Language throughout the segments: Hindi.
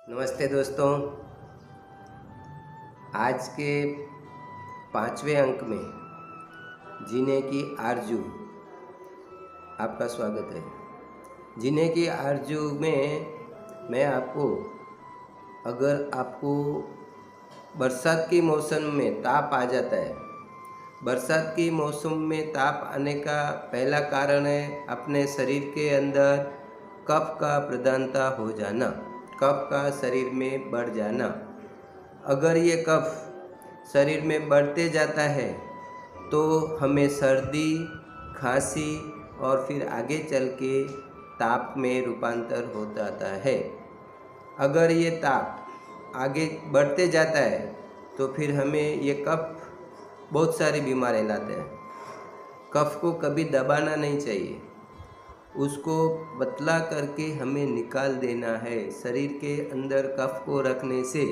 नमस्ते दोस्तों। आज के 5वें अंक में जीने की आरजू आपका स्वागत है। जीने की आरजू में मैं आपको, अगर आपको बरसात के मौसम में ताप आ जाता है, बरसात के मौसम में ताप आने का पहला कारण है अपने शरीर के अंदर कफ का प्रधानता हो जाना, कफ का शरीर में बढ़ जाना। अगर ये कफ शरीर में बढ़ते जाता है तो हमें सर्दी, खांसी और फिर आगे चल के ताप में रूपांतर हो जाता है। अगर ये ताप आगे बढ़ते जाता है तो फिर हमें ये कफ बहुत सारी बीमारियाँ लाते हैं। कफ को कभी दबाना नहीं चाहिए, उसको पतला करके हमें निकाल देना है। शरीर के अंदर कफ को रखने से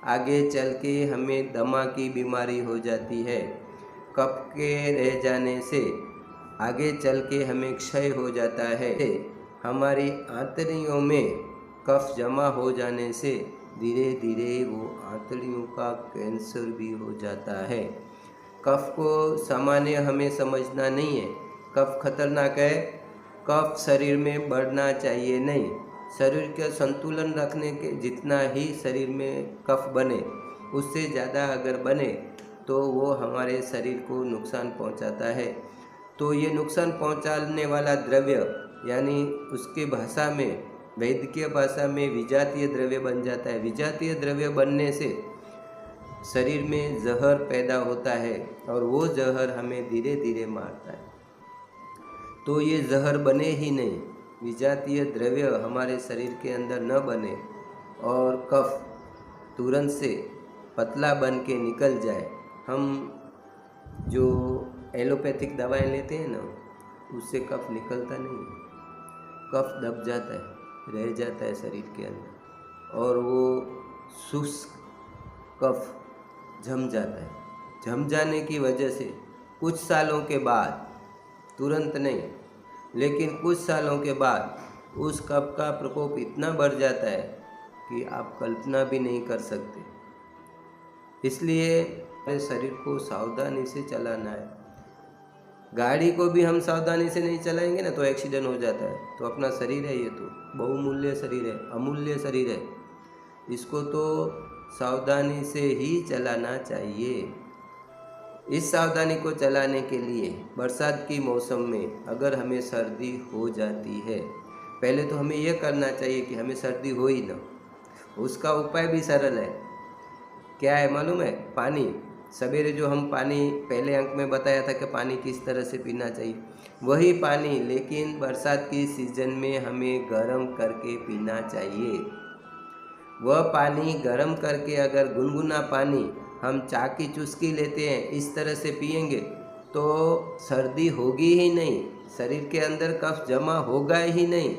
आगे चल के हमें दमा की बीमारी हो जाती है। कफ के रह जाने से आगे चल के हमें क्षय हो जाता है। हमारी आंतड़ियों में कफ जमा हो जाने से धीरे धीरे वो आंतड़ियों का कैंसर भी हो जाता है। कफ को सामान्य हमें समझना नहीं है। कफ खतरनाक है। कफ शरीर में बढ़ना चाहिए नहीं। शरीर का संतुलन रखने के जितना ही शरीर में कफ बने, उससे ज़्यादा अगर बने तो वो हमारे शरीर को नुकसान पहुंचाता है। तो ये नुकसान पहुंचाने वाला द्रव्य, यानी उसके भाषा में, वैद्यकीय भाषा में विजातीय द्रव्य बन जाता है। विजातीय द्रव्य बनने से शरीर में जहर पैदा होता है और वो जहर हमें धीरे धीरे मारता है। तो ये जहर बने ही नहीं, विजातीय द्रव्य हमारे शरीर के अंदर न बने और कफ तुरंत से पतला बन के निकल जाए। हम जो एलोपैथिक दवाएं लेते हैं ना, उससे कफ निकलता नहीं है। कफ दब जाता है, रह जाता है शरीर के अंदर और वो शुष्क कफ जम जाता है। जम जाने की वजह से कुछ सालों के बाद, तुरंत नहीं लेकिन कुछ सालों के बाद उस कफ का प्रकोप इतना बढ़ जाता है कि आप कल्पना भी नहीं कर सकते। इसलिए अपने शरीर को सावधानी से चलाना है। गाड़ी को भी हम सावधानी से नहीं चलाएंगे ना तो एक्सीडेंट हो जाता है। तो अपना शरीर है, ये तो बहुमूल्य शरीर है, अमूल्य शरीर है, इसको तो सावधानी से ही चलाना चाहिए। इस सावधानी को चलाने के लिए बरसात की मौसम में अगर हमें सर्दी हो जाती है, पहले तो हमें यह करना चाहिए कि हमें सर्दी हो ही ना। उसका उपाय भी सरल है। क्या है मालूम है? पानी। सवेरे जो हम पानी पहले अंक में बताया था कि पानी किस तरह से पीना चाहिए, वही पानी लेकिन बरसात की सीजन में हमें गर्म करके पीना चाहिए। वह पानी गर्म करके, अगर गुनगुना पानी हम चाय की चुस्की लेते हैं, इस तरह से पिएंगे तो सर्दी होगी ही नहीं, शरीर के अंदर कफ जमा होगा ही नहीं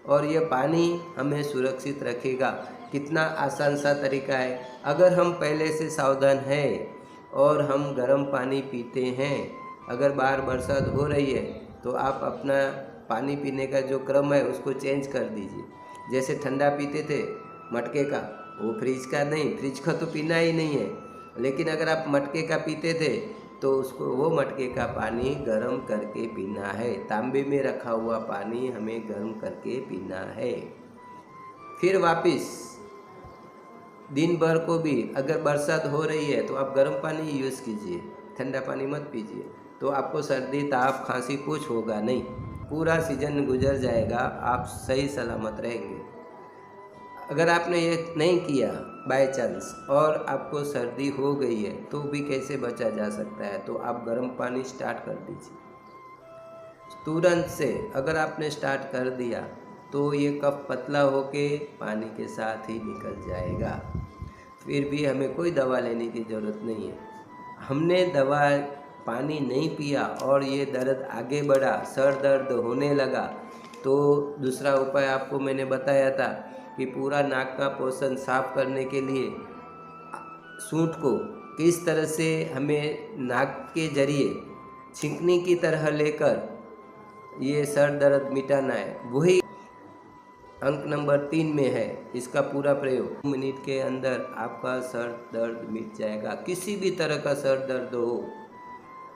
और यह पानी हमें सुरक्षित रखेगा। कितना आसान सा तरीका है। अगर हम पहले से सावधान हैं और हम गर्म पानी पीते हैं, अगर बाहर बरसात हो रही है तो आप अपना पानी पीने का जो क्रम है उसको चेंज कर दीजिए। जैसे ठंडा पीते थे मटके का, वो फ्रिज का नहीं, फ्रिज का तो पीना ही नहीं है, लेकिन अगर आप मटके का पीते थे तो उसको, वो मटके का पानी गर्म करके पीना है। तांबे में रखा हुआ पानी हमें गर्म करके पीना है। फिर वापस दिन भर को भी अगर बरसात हो रही है तो आप गर्म पानी यूज़ कीजिए, ठंडा पानी मत पीजिए, तो आपको सर्दी, ताप, खांसी कुछ होगा नहीं। पूरा सीजन गुजर जाएगा, आप सही सलामत रहेंगे। अगर आपने ये नहीं किया बाय चांस और आपको सर्दी हो गई है तो भी कैसे बचा जा सकता है? तो आप गर्म पानी स्टार्ट कर दीजिए तुरंत से। अगर आपने स्टार्ट कर दिया तो ये कफ पतला होके पानी के साथ ही निकल जाएगा। फिर भी हमें कोई दवा लेने की ज़रूरत नहीं है। हमने दवा, पानी नहीं पिया और ये दर्द आगे बढ़ा, सर दर्द होने लगा, तो दूसरा उपाय आपको मैंने बताया था कि पूरा नाक का पोर्शन साफ करने के लिए सूंठ को किस तरह से हमें नाक के जरिए छींकने की तरह लेकर ये सर दर्द मिटाना है। वही अंक नंबर 3 में है इसका पूरा प्रयोग। 2 मिनट के अंदर आपका सर दर्द मिट जाएगा। किसी भी तरह का सर दर्द हो,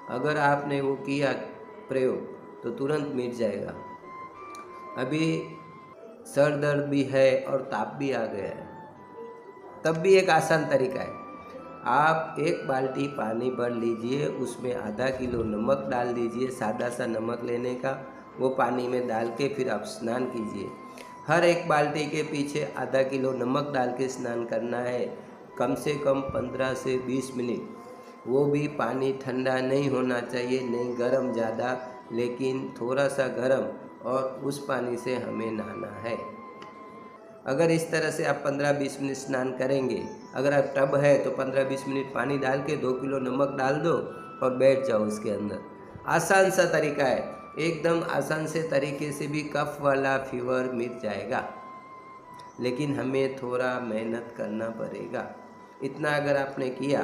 अगर आपने वो किया प्रयोग तो तुरंत मिट जाएगा। अभी सर दर्द भी है और ताप भी आ गया है, तब भी एक आसान तरीका है। आप 1 बाल्टी पानी भर लीजिए, उसमें आधा किलो नमक डाल दीजिए, सादा सा नमक लेने का, वो पानी में डाल के फिर आप स्नान कीजिए। हर 1 बाल्टी के पीछे आधा किलो नमक डाल के स्नान करना है, कम से कम 15 से 20 मिनट। वो भी पानी ठंडा नहीं होना चाहिए, नहीं गर्म ज़्यादा, लेकिन थोड़ा सा गर्म, और उस पानी से हमें नहाना है। अगर इस तरह से आप 15-20 मिनट स्नान करेंगे, अगर आप टब है तो 15-20 मिनट पानी डाल के 2 किलो नमक डाल दो और बैठ जाओ उसके अंदर। आसान सा तरीका है, एकदम आसान से तरीके से भी कफ वाला फीवर मिट जाएगा, लेकिन हमें थोड़ा मेहनत करना पड़ेगा। इतना अगर आपने किया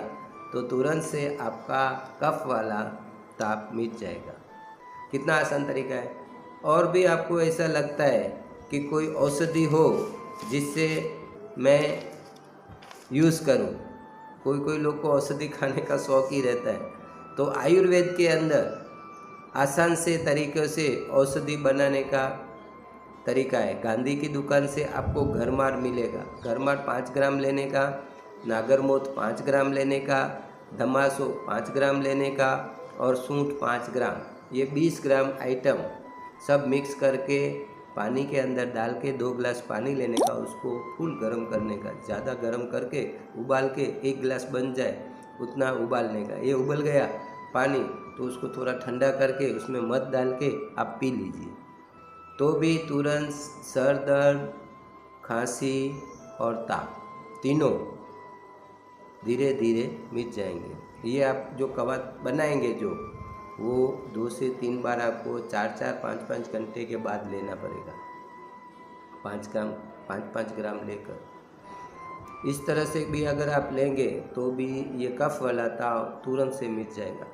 तो तुरंत से आपका कफ वाला ताप मिट जाएगा। कितना आसान तरीका है। और भी आपको ऐसा लगता है कि कोई औषधि हो जिससे मैं यूज़ करूं, कोई लोग को औषधि खाने का शौक़ ही रहता है, तो आयुर्वेद के अंदर आसान से तरीक़े से औषधि बनाने का तरीका है। गांधी की दुकान से आपको घरमार मिलेगा। घरमार 5 ग्राम लेने का, नागरमोथ 5 ग्राम लेने का, धमासो 5 ग्राम लेने का, और सूंठ 5 ग्राम, ये 20 ग्राम आइटम सब मिक्स करके पानी के अंदर डाल के 2 गिलास पानी लेने का, उसको फुल गर्म करने का, ज़्यादा गर्म करके उबाल के 1 गिलास बन जाए उतना उबालने का। ये उबल गया पानी तो उसको थोड़ा ठंडा करके उसमें मध डाल के आप पी लीजिए, तो भी तुरंत सर दर्द, खांसी और ताप तीनों धीरे धीरे मिट जाएंगे। ये आप जो काढ़ा बनाएंगे वो 2 से 3 बार आपको 4-4, 5-5 घंटे के बाद लेना पड़ेगा, 5-5 ग्राम लेकर। इस तरह से भी अगर आप लेंगे तो भी ये कफ वाला ताव तुरंत से मिट जाएगा।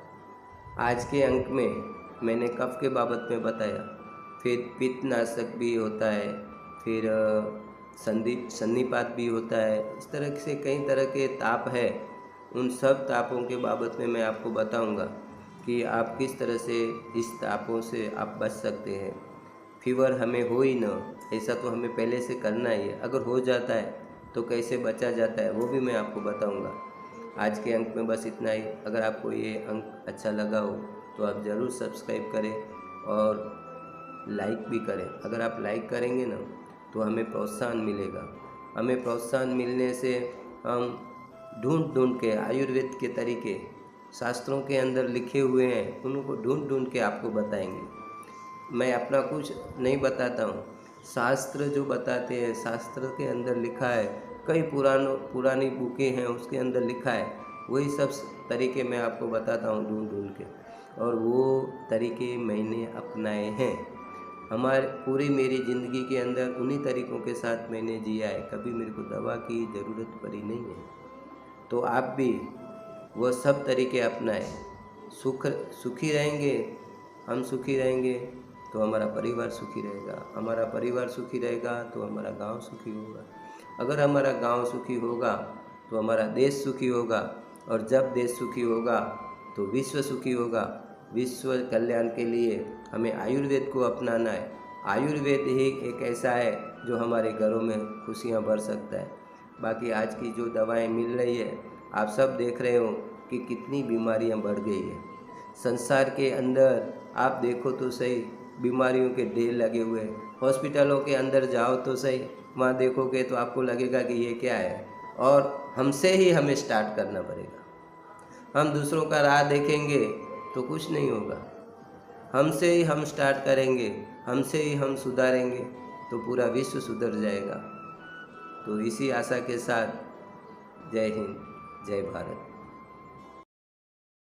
आज के अंक में मैंने कफ के बाबत में बताया, फिर पित्तनाशक भी होता है, फिर सन्निपात भी होता है। इस तरह से कई तरह के ताप है, उन सब तापों के बाबत में मैं आपको बताऊंगा कि आप किस तरह से इस तापों से आप बच सकते हैं। फीवर हमें हो ही ना, ऐसा तो हमें पहले से करना ही है। अगर हो जाता है तो कैसे बचा जाता है वो भी मैं आपको बताऊंगा। आज के अंक में बस इतना ही। अगर आपको ये अंक अच्छा लगा हो तो आप ज़रूर सब्सक्राइब करें और लाइक भी करें। अगर आप लाइक करेंगे ना तो हमें प्रोत्साहन मिलेगा। हमें प्रोत्साहन मिलने से हम ढूंढ के आयुर्वेद के तरीके शास्त्रों के अंदर लिखे हुए हैं, उनको ढूंढ के आपको बताएंगे। मैं अपना कुछ नहीं बताता हूँ, शास्त्र जो बताते हैं, शास्त्र के अंदर लिखा है, कई पुरानी बुकें हैं उसके अंदर लिखा है, वही सब तरीके मैं आपको बताता हूँ ढूंढ के, और वो तरीके मैंने अपनाए हैं। पूरी मेरी ज़िंदगी के अंदर उन्हीं तरीक़ों के साथ मैंने जिया है, कभी मेरे को दवा की ज़रूरत पड़ी नहीं है। तो आप भी वो सब तरीके अपनाएं, सुखी रहेंगे। हम सुखी रहेंगे तो हमारा परिवार सुखी रहेगा, हमारा परिवार सुखी रहेगा तो हमारा गांव सुखी होगा, अगर हमारा गांव सुखी होगा तो हमारा देश सुखी होगा, और जब देश सुखी होगा तो विश्व सुखी होगा। विश्व कल्याण के लिए हमें आयुर्वेद को अपनाना है। आयुर्वेद ही एक ऐसा है जो हमारे घरों में खुशियाँ भर सकता है। बाकी आज की जो दवाएं मिल रही है, आप सब देख रहे हो कि कितनी बीमारियां बढ़ गई है संसार के अंदर। आप देखो तो सही, बीमारियों के ढेर लगे हुए हैं। हॉस्पिटलों के अंदर जाओ तो सही, वहाँ देखोगे तो आपको लगेगा कि ये क्या है, और हमसे ही हमें स्टार्ट करना पड़ेगा। हम दूसरों का राह देखेंगे तो कुछ नहीं होगा, हमसे ही हम स्टार्ट करेंगे, हमसे ही हम सुधारेंगे तो पूरा विश्व सुधर जाएगा। तो इसी आशा के साथ जय हिंद, जय भारत।